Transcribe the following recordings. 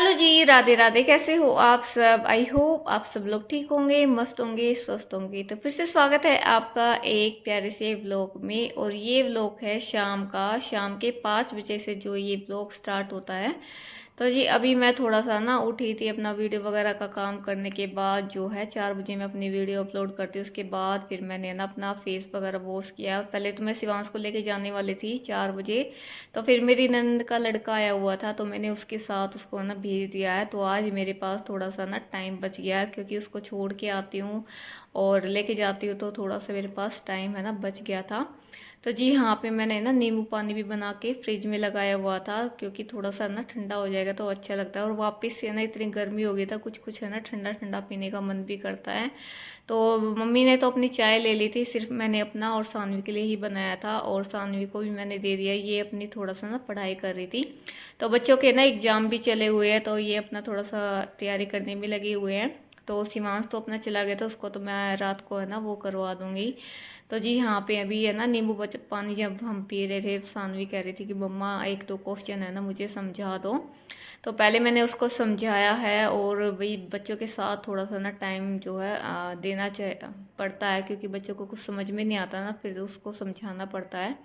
Hello जी, राधे राधे। कैसे हो आप सब? आई होप आप सब लोग ठीक होंगे, मस्त होंगे, स्वस्थ होंगे। तो फिर से स्वागत है आपका एक प्यारे से व्लॉग में। और ये व्लॉग है शाम के 5 बजे से जो ये व्लॉग स्टार्ट होता है। तो जी अभी मैं थोड़ा सा ना उठी थी, अपना वीडियो वगैरह का काम करने के बाद जो है 4 बजे मैं अपनी वीडियो अपलोड करती हूँ। उसके बाद फिर मैंने ना अपना फेस वगैरह वॉश किया। पहले तो मैं शिवांश को लेके जाने वाली थी 4 बजे, तो फिर मेरी नंद का लड़का आया हुआ था तो मैंने उसके साथ उसको ना भेज दिया है। तो आज मेरे पास थोड़ा सा ना टाइम बच गया है, क्योंकि उसको छोड़ के आती हूँ और लेके जाती हूँ, तो थोड़ा सा मेरे पास टाइम है ना बच गया था। तो जी यहाँ पे मैंने ना नींबू पानी भी बना के फ्रिज में लगाया हुआ था, क्योंकि थोड़ा सा ना ठंडा हो जाएगा तो अच्छा लगता है। और वापस से ना इतनी गर्मी हो गई था, कुछ कुछ है ना ठंडा ठंडा पीने का मन भी करता है। तो मम्मी ने तो अपनी चाय ले ली थी, सिर्फ मैंने अपना और सानवी के लिए ही बनाया था। और सानवी को भी मैंने दे दिया, ये अपनी थोड़ा सा ना पढ़ाई कर रही थी। तो बच्चों के ना एग्जाम भी चले हुए हैं, तो ये अपना थोड़ा सा तैयारी करने में लगे हुए हैं। तो शिवांश तो अपना चला गया था, उसको तो मैं रात को है ना वो करवा दूंगी। तो जी यहाँ पे अभी है ना नींबू पानी जब हम पी रहे थे, तो सानवी कह रही थी कि मम्मा एक दो क्वेश्चन है ना मुझे समझा दो। तो पहले मैंने उसको समझाया है। और भाई बच्चों के साथ थोड़ा सा ना टाइम जो है देना पड़ता है, क्योंकि बच्चों को कुछ समझ में नहीं आता ना, फिर उसको समझाना पड़ता है।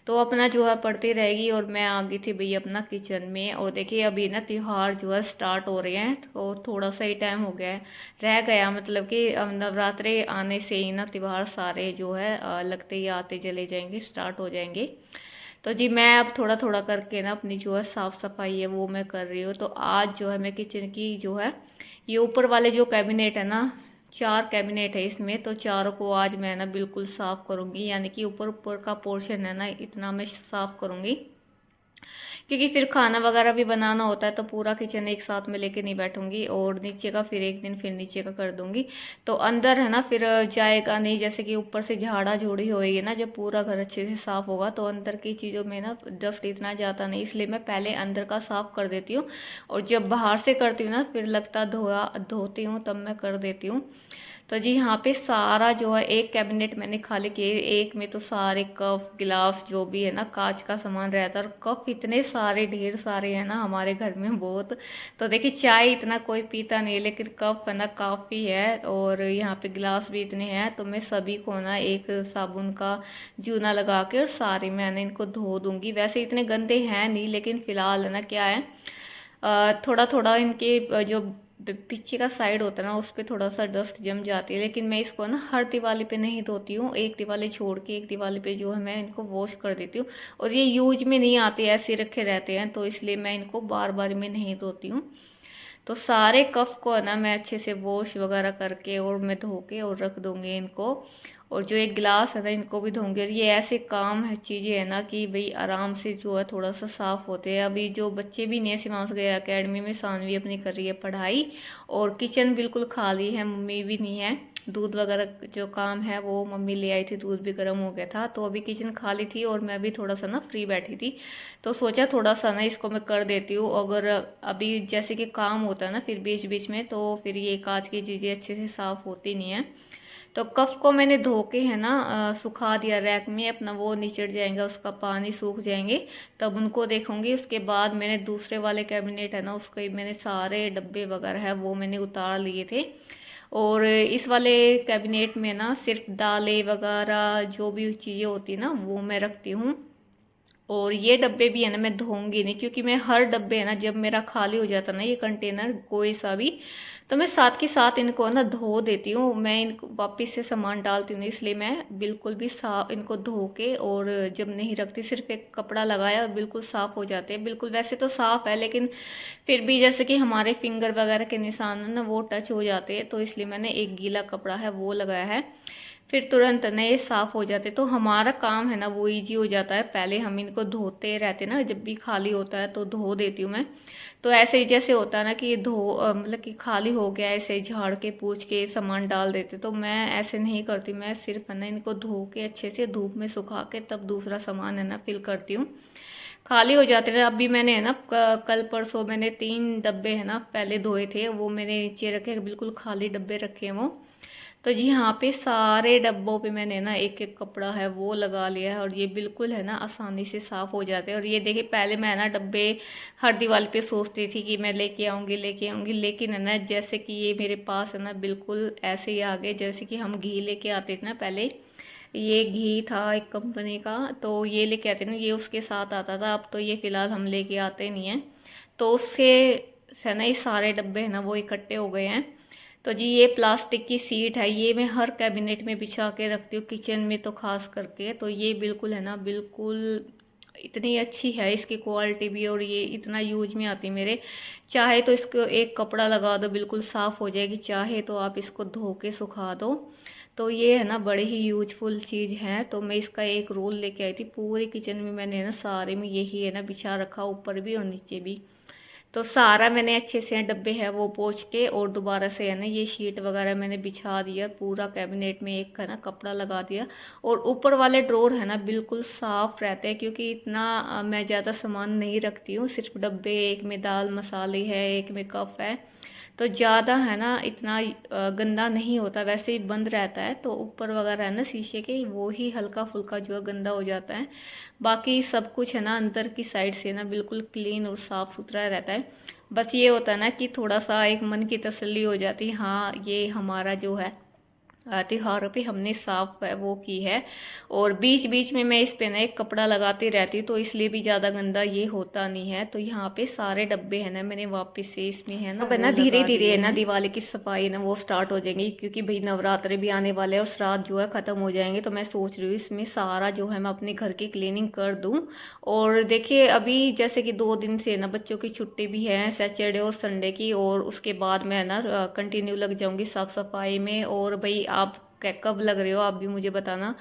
तो अपना जो है पढ़ती रहेगी। और मैं आ गई थी भैया अपना किचन में। और देखिए अभी ना त्योहार जो है स्टार्ट हो रहे हैं, तो थोड़ा सा ही टाइम हो गया है, रह गया। मतलब कि अब नवरात्रे आने से ही ना त्योहार सारे जो है लगते ही आते चले जाएंगे, स्टार्ट हो जाएंगे। तो जी मैं अब थोड़ा थोड़ा करके ना अपनी जो है साफ सफाई है वो मैं कर रही हूँ। तो आज जो है मैं किचन की जो है ये ऊपर वाले जो कैबिनेट है ना, 4 कैबिनेट है इसमें, तो चारों को आज मैं ना बिल्कुल साफ करूंगी। यानी कि ऊपर ऊपर का पोर्शन है ना, इतना मैं साफ करूंगी, क्योंकि फिर खाना वगैरह भी बनाना होता है। तो पूरा किचन एक साथ में लेके नहीं बैठूंगी, और नीचे का फिर एक दिन फिर नीचे का कर दूंगी। तो अंदर है ना फिर जाएगा नहीं। जैसे कि ऊपर से झाड़ा झोड़ी होएगी ना, जब पूरा घर अच्छे से साफ होगा तो अंदर की चीज़ों में ना डस्ट इतना जाता नहीं, इसलिए मैं पहले अंदर का साफ कर देती हूँ। और जब बाहर से करती हूँ ना, फिर लगता धोती हूँ तब मैं कर देती हूँ। तो जी यहाँ पे सारा जो है एक कैबिनेट मैंने खाली किए, एक में तो सारे कप गिलास जो भी है ना कांच का सामान रहता है। और कप इतने सारे ढेर सारे हैं ना हमारे घर में बहुत। तो देखिए चाय इतना कोई पीता नहीं, लेकिन कप है ना काफ़ी है। और यहाँ पे गिलास भी इतने हैं, तो मैं सभी को ना एक साबुन का जूना लगा के और सारे मैंने इनको धो दूंगी। वैसे इतने गंदे हैं नहीं, लेकिन फिलहाल है ना क्या है, थोड़ा थोड़ा इनके जो पीछे का साइड होता है ना उस पर थोड़ा सा डस्ट जम जाती है। लेकिन मैं इसको ना हर दिवाली पे नहीं धोती हूँ, एक दिवाली छोड़ के एक दिवाली पे जो है मैं इनको वॉश कर देती हूँ। और ये यूज में नहीं आते, ऐसे रखे रहते हैं, तो इसलिए मैं इनको बार बार में नहीं धोती हूँ। तो सारे कफ को है ना मैं अच्छे से वॉश वगैरह करके और मैं धो के और रख दूंगी इनको। और जो एक गिलास है ना इनको भी धोंगे। और ये ऐसे काम है, चीज़ें है ना कि भाई आराम से जो है थोड़ा सा साफ होते हैं। अभी जो बच्चे भी नहीं है, शिवांश गए अकेडमी में, सानवी अपनी कर रही है पढ़ाई। और किचन बिल्कुल खाली है, मम्मी भी नहीं है। दूध वगैरह जो काम है वो मम्मी ले आई थी, दूध भी गर्म हो गया था, तो अभी किचन खाली थी और मैं भी थोड़ा सा ना फ्री बैठी थी। तो सोचा थोड़ा सा ना इसको मैं कर देती हूँ। अगर अभी जैसे कि काम होता है ना फिर बीच बीच में, तो फिर ये कांच की चीज़ें अच्छे से साफ होती नहीं है। तो कफ को मैंने धो के है ना सुखा दिया रैक में अपना, वो निचड़ जाएंगे, उसका पानी सूख जाएंगे तब उनको देखूंगी। उसके बाद मैंने दूसरे वाले कैबिनेट है ना उसके मैंने सारे डब्बे वगैरह है वो मैंने उतार लिए थे। और इस वाले कैबिनेट में ना सिर्फ दालें वगैरह जो भी चीज़ें होती है ना वो मैं रखती हूँ। और ये डब्बे भी है ना मैं धोऊंगी नहीं, क्योंकि मैं हर डब्बे है ना जब मेरा खाली हो जाता ना ये कंटेनर कोई सा भी, तो मैं साथ के साथ इनको ना धो देती हूँ। मैं इनको वापस से सामान डालती हूँ, इसलिए मैं बिल्कुल भी साफ इनको धो के और जब नहीं रखती, सिर्फ एक कपड़ा लगाया और बिल्कुल साफ हो जाते हैं। बिल्कुल वैसे तो साफ है, लेकिन फिर भी जैसे कि हमारे फिंगर वगैरह के निशान है ना वो टच हो जाते हैं, तो इसलिए मैंने एक गीला कपड़ा है वो लगाया है। फिर तुरंत नए साफ हो जाते, तो हमारा काम है ना वो इजी हो जाता है। पहले हम इनको धोते रहते ना, जब भी खाली होता है तो धो देती हूँ मैं। तो ऐसे ही जैसे होता है ना कि मतलब कि खाली हो गया ऐसे झाड़ के पूछ के सामान डाल देते, तो मैं ऐसे नहीं करती। मैं सिर्फ है ना इनको धो के अच्छे से धूप में सुखा के तब दूसरा सामान है ना फिल करती हूँ। खाली हो जाते हैं। अभी मैंने है ना कल परसों मैंने 3 डब्बे है ना पहले धोए थे, वो मैंने नीचे रखे, बिल्कुल खाली डब्बे रखे हैं वो। तो जी यहाँ पे सारे डब्बों पे मैंने ना एक एक कपड़ा है वो लगा लिया है और ये बिल्कुल है ना आसानी से साफ़ हो जाते हैं। और ये देखिए पहले मैं ना डब्बे हर दिवाली पे सोचती थी कि मैं लेके आऊँगी, लेकिन है ना जैसे कि ये मेरे पास है ना बिल्कुल ऐसे ही आ गए जैसे कि हम घी लेके आते थे ना पहले। ये घी था एक कंपनी का, तो ये लेके आते ना, ये उसके साथ आता था। अब तो ये फ़िलहाल हम लेके आते नहीं हैं, तो उससे है ना ये सारे डब्बे हैं ना वो इकट्ठे हो गए हैं। तो जी ये प्लास्टिक की सीट है, ये मैं हर कैबिनेट में बिछा के रखती हूँ, किचन में तो खास करके। तो ये बिल्कुल है ना बिल्कुल इतनी अच्छी है इसकी क्वालिटी भी, और ये इतना यूज में आती है मेरे। चाहे तो इसको एक कपड़ा लगा दो बिल्कुल साफ़ हो जाएगी, चाहे तो आप इसको धो के सुखा दो। तो ये है ना बड़े ही यूजफुल चीज़ है। तो मैं इसका एक रोल लेके आई थी, पूरे किचन में मैंने ना सारे में यही है ना बिछा रखा, ऊपर भी और नीचे भी। तो सारा मैंने अच्छे से डब्बे है वो पोंछ के और दोबारा से है ना ये शीट वगैरह मैंने बिछा दिया, पूरा कैबिनेट में एक है ना कपड़ा लगा दिया। और ऊपर वाले ड्रॉर है ना बिल्कुल साफ़ रहते हैं, क्योंकि इतना मैं ज़्यादा सामान नहीं रखती हूँ, सिर्फ डब्बे, एक में दाल मसाले है, एक में कप है। तो ज़्यादा है ना इतना गंदा नहीं होता, वैसे ही बंद रहता है। तो ऊपर वगैरह है ना शीशे के, वो ही हल्का फुल्का जो है गंदा हो जाता है। बाकी सब कुछ है ना अंदर की साइड से ना बिल्कुल क्लीन और साफ़ सुथरा रहता है। बस ये होता है ना कि थोड़ा सा एक मन की तसल्ली हो जाती है, हाँ ये हमारा जो है त्योहारों पे हमने साफ है वो की है। और बीच बीच में मैं इस पे ना एक कपड़ा लगाती रहती हूँ, तो इसलिए भी ज़्यादा गंदा ये होता नहीं है। तो यहाँ पे सारे डब्बे हैं ना मैंने वापस से इसमें है ना, अब है ना धीरे धीरे है ना दिवाली की सफाई ना वो स्टार्ट हो जाएंगी, क्योंकि भाई नवरात्रे भी आने वाले हैं और श्राद्ध जो है ख़त्म हो जाएंगे। तो मैं सोच रही हूँ इसमें सारा जो है मैं अपने घर की क्लीनिंग कर दूँ। और देखिए अभी जैसे कि 2 दिन से ना बच्चों की छुट्टी भी है, सैटरडे और संडे की, और उसके बाद मैं ना कंटिन्यू लग जाऊंगी साफ़ सफाई में। और भाई आप कब लग रहे हो आप भी मुझे बताना।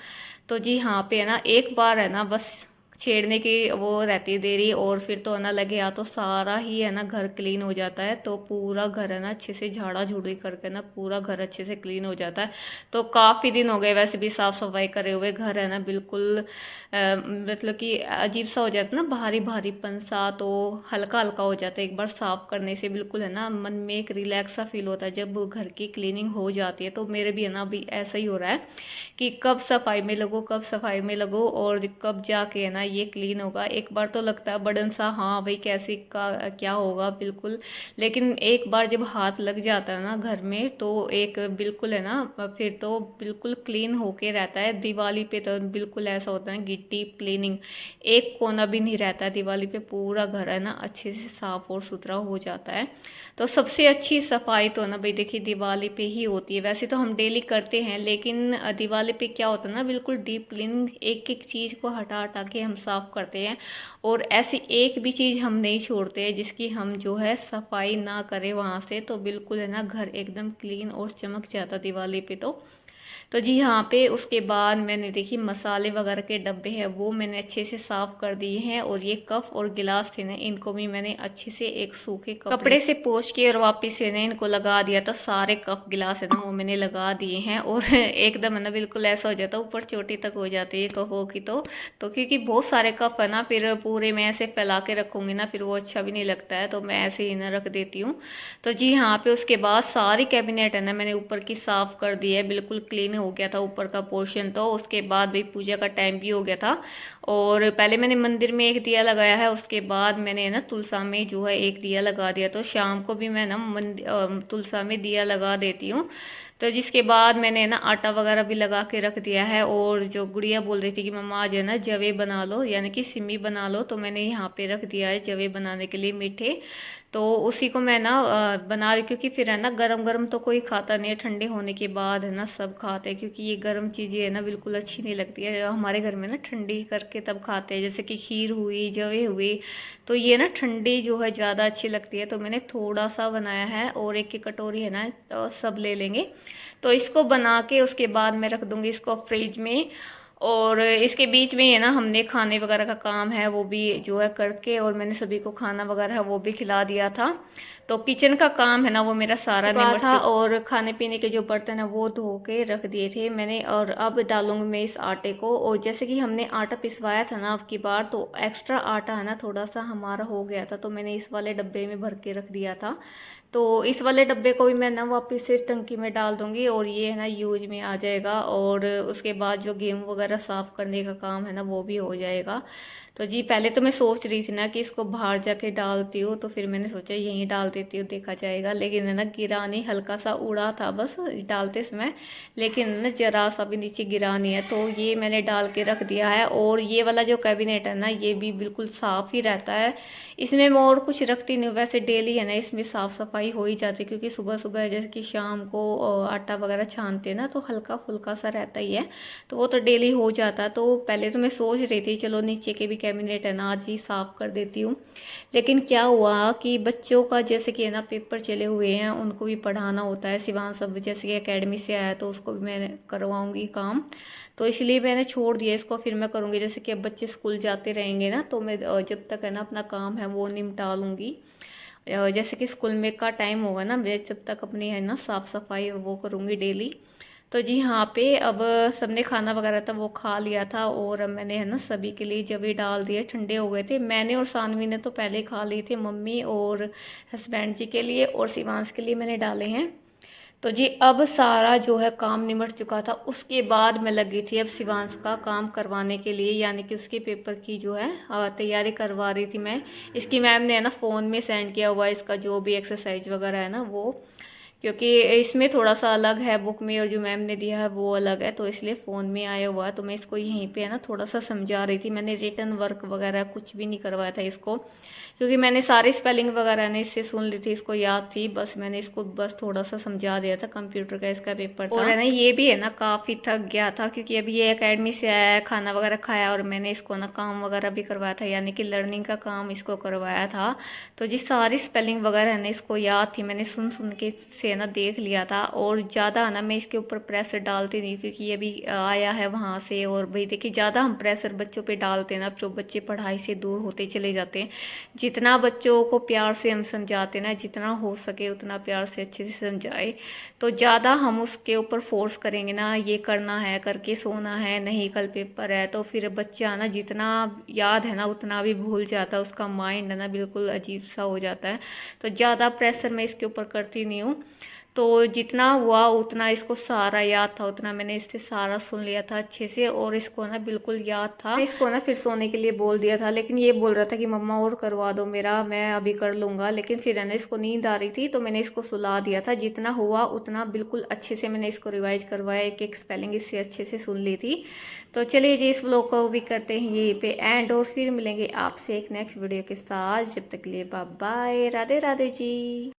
तो जी हाँ पे है ना एक बार है ना बस छेड़ने की वो रहती है देरी, और फिर तो है ना लगे या तो सारा ही है ना घर क्लीन हो जाता है। तो पूरा घर है ना अच्छे से झाड़ा झूड़ी करके ना पूरा घर अच्छे से क्लीन हो जाता है। तो काफ़ी दिन हो गए वैसे भी साफ़ सफाई करे हुए, घर है ना बिल्कुल मतलब कि अजीब सा हो जाता है ना, भारी भारीपन सा, तो हल्का हल्का हो जाता है एक बार साफ़ करने से। बिल्कुल है ना मन में एक रिलैक्स सा फील होता है जब घर की क्लीनिंग हो जाती है। तो मेरे भी है ना अभी ऐसा ही हो रहा है कि कब सफाई में लगो, कब सफाई में लगो, और कब जाके है ना ये क्लीन होगा। एक बार तो लगता है बर्डन सा, हाँ भाई कैसे का क्या होगा बिल्कुल, लेकिन एक बार जब हाथ लग जाता है ना घर में तो एक बिल्कुल है ना फिर तो बिल्कुल क्लीन होके रहता है। दिवाली पे तो बिल्कुल ऐसा होता है कि डीप क्लीनिंग, एक कोना भी नहीं रहता है दिवाली पे, पूरा घर है ना अच्छे से साफ और सुथरा हो जाता है। तो सबसे अच्छी सफाई तो ना भाई देखिए दिवाली पे ही होती है। वैसे तो हम डेली करते हैं, लेकिन दिवाली पे क्या होता है ना बिल्कुल डीप क्लीनिंग, एक एक चीज़ को हटा हटा के हम साफ करते हैं। और ऐसी एक भी चीज़ हम नहीं छोड़ते हैं जिसकी हम जो है सफाई ना करें वहाँ से। तो बिल्कुल है ना घर एकदम क्लीन और चमक जाता दिवाली पे तो जी यहाँ पे उसके बाद मैंने देखी मसाले वगैरह के डब्बे हैं वो मैंने अच्छे से साफ़ कर दिए हैं। और ये कप और गिलास थे ना इनको भी मैंने अच्छे से एक सूखे कपड़े से पोंछ के और वापस से ना इनको लगा दिया था। सारे कप गिलास है ना वो मैंने लगा दिए हैं, और एकदम है ना बिल्कुल ऐसा हो जाता, ऊपर चोटी तक हो जाती है कपों की। तो क्योंकि बहुत सारे कप है ना फिर पूरे में ऐसे फैला के रखूँगी ना फिर वो अच्छा भी नहीं लगता है, तो मैं ऐसे ही ना रख देती हूँ। तो जी यहाँ पे उसके बाद सारी कैबिनेट है ना मैंने ऊपर की साफ़ कर दी है, बिल्कुल क्लीन हो गया था ऊपर का पोर्शन। तो उसके बाद भाई पूजा का टाइम भी हो गया था, और पहले मैंने मंदिर में एक दिया लगाया है, उसके बाद मैंने ना तुलसा में जो है एक दिया लगा दिया। तो शाम को भी मैं ना तुलसा में दिया लगा देती हूँ। तो जिसके बाद मैंने ना आटा वगैरह भी लगा के रख दिया है। और जो गुड़िया बोल रही थी कि मम्मा आज है ना जवे बना लो, यानी कि सिमी बना लो, तो मैंने यहाँ पे रख दिया है जवे बनाने के लिए मीठे। तो उसी को मैं ना बना रही, क्योंकि फिर है ना गरम गरम तो कोई खाता नहीं है, ठंडे होने के बाद है ना सब खाते हैं, क्योंकि ये गर्म चीज़ें है ना बिल्कुल अच्छी नहीं लगती है। हमारे घर में ना ठंडी करके तब खाते हैं, जैसे कि खीर हुई, जवे हुई, तो ये ना ठंडी जो है ज़्यादा अच्छी लगती है। तो मैंने थोड़ा सा बनाया है, और एक कटोरी है ना तो सब ले लेंगे। तो इसको बना के उसके बाद मैं रख दूँगी इसको फ्रिज में। और इसके बीच में है ना हमने खाने वगैरह का काम है वो भी जो है करके, और मैंने सभी को खाना वगैरह है वो भी खिला दिया था। तो किचन का काम है ना वो मेरा सारा निपट था, और खाने पीने के जो बर्तन है वो धो के रख दिए थे मैंने। और अब डालूंगी मैं इस आटे को। और जैसे कि हमने आटा पिसवाया था ना अब की बार, तो एक्स्ट्रा आटा है ना थोड़ा सा हमारा हो गया था, तो मैंने इस वाले डब्बे में भर के रख दिया था। तो इस वाले डब्बे को भी मैं ना वापस से टंकी में डाल दूंगी, और ये है ना यूज में आ जाएगा। और उसके बाद जो गेहूँ वगैरह साफ करने का काम है ना वो भी हो जाएगा। तो जी पहले तो मैं सोच रही थी ना कि इसको बाहर जाके डालती हूँ, तो फिर मैंने सोचा यहीं डाल देती हूँ, देखा जाएगा। लेकिन है ना गिरा नहीं, हल्का सा उड़ा था बस डालते समय, लेकिन ना जरा सा भी नीचे गिरा नहीं है। तो ये मैंने डाल के रख दिया है। और ये वाला जो कैबिनेट है ना ये भी बिल्कुल साफ ही रहता है, इसमें मैं और कुछ रखती नहीं हूँ। वैसे डेली है ना इसमें साफ सफाई हो ही जाती है, क्योंकि सुबह सुबह जैसे कि शाम को आटा वगैरह छानते हैं ना, तो हल्का फुल्का सा रहता ही है, तो वो तो डेली हो जाता है। तो पहले तो मैं सोच रही थी चलो नीचे के भी कैबिनेट है ना आज ही साफ कर देती हूँ। लेकिन क्या हुआ कि बच्चों का जैसे कि है ना पेपर चले हुए हैं, उनको भी पढ़ाना होता है। शिवांश सब जैसे कि एकेडमी से आया तो उसको भी मैं करवाऊंगी काम, तो इसलिए मैंने छोड़ दिया इसको। फिर मैं करूँगी जैसे कि अब बच्चे स्कूल जाते रहेंगे ना, तो मैं जब तक है ना अपना काम है वो निपटा लूँगी। जैसे कि स्कूल में का टाइम होगा ना, मैं जब तक अपनी है ना साफ़ सफाई वो करूँगी डेली। तो जी हाँ पे अब सबने खाना वगैरह था वो खा लिया था, और अब मैंने है ना सभी के लिए जब ही डाल दिए, ठंडे हो गए थे। मैंने और सानवी ने तो पहले खा लिए थे, मम्मी और हस्बैंड जी के लिए और शिवांश के लिए मैंने डाले हैं। तो जी अब सारा जो है काम निमट चुका था, उसके बाद मैं लगी थी अब शिवांश का काम करवाने के लिए, यानी कि उसके पेपर की जो है तैयारी करवा रही थी मैं। इसकी मैम ने है ना फ़ोन में सेंड किया हुआ है इसका जो भी एक्सरसाइज वगैरह है ना वो, क्योंकि इसमें थोड़ा सा अलग है बुक में, और जो मैम ने दिया है वो अलग है, तो इसलिए फ़ोन में आया हुआ है। तो मैं इसको यहीं पे है ना थोड़ा सा समझा रही थी। मैंने रिटर्न वर्क वगैरह कुछ भी नहीं करवाया था इसको, क्योंकि मैंने सारी स्पेलिंग वगैरह ने इससे सुन ली थी, इसको याद थी। बस मैंने इसको बस थोड़ा सा समझा दिया था, कंप्यूटर का इसका पेपर था। और है ना ये भी है ना काफ़ी थक गया था, क्योंकि अभी ये एकेडमी से आया है, खाना वगैरह खाया, और मैंने इसको ना काम वगैरह भी करवाया था, यानी कि लर्निंग का काम इसको करवाया था। तो जिस सारी स्पेलिंग वगैरह है ना इसको याद थी, मैंने सुन सुन के से ना देख लिया था। और ज़्यादा ना मैं इसके ऊपर प्रेशर डालती नहीं, क्योंकि ये भी आया है वहाँ से। और भाई देखिए ज़्यादा हम प्रेशर बच्चों पे डालते हैं ना, फिर बच्चे पढ़ाई से दूर होते चले जाते हैं। जितना बच्चों को प्यार से हम समझाते ना, जितना हो सके उतना प्यार से अच्छे से समझाए। तो ज़्यादा हम उसके ऊपर फोर्स करेंगे ना, ये करना है, करके सोना है, नहीं कल पेपर है, तो फिर बच्चा ना जितना याद है ना उतना भी भूल जाता है, उसका माइंड है ना बिल्कुल अजीब सा हो जाता है। तो ज़्यादा प्रेशर मैं इसके ऊपर करती नहीं हूँ। तो जितना हुआ उतना इसको सारा याद था, उतना मैंने इससे सारा सुन लिया था अच्छे से, और इसको ना बिल्कुल याद था। इसको ना फिर सोने के लिए बोल दिया था, लेकिन ये बोल रहा था कि मम्मा और करवा दो मेरा, मैं अभी कर लूँगा। लेकिन फिर है ना इसको नींद आ रही थी, तो मैंने इसको सुला दिया था। जितना हुआ उतना बिल्कुल अच्छे से मैंने इसको रिवाइज करवाया, एक एक स्पेलिंग इससे अच्छे से सुन ली थी। तो चलिए जी इस व्लॉग को भी करते हैं यहीं पे एंड, और फिर मिलेंगे आपसे एक नेक्स्ट वीडियो के साथ। जब तक के लिए बाय बाय, राधे राधे जी।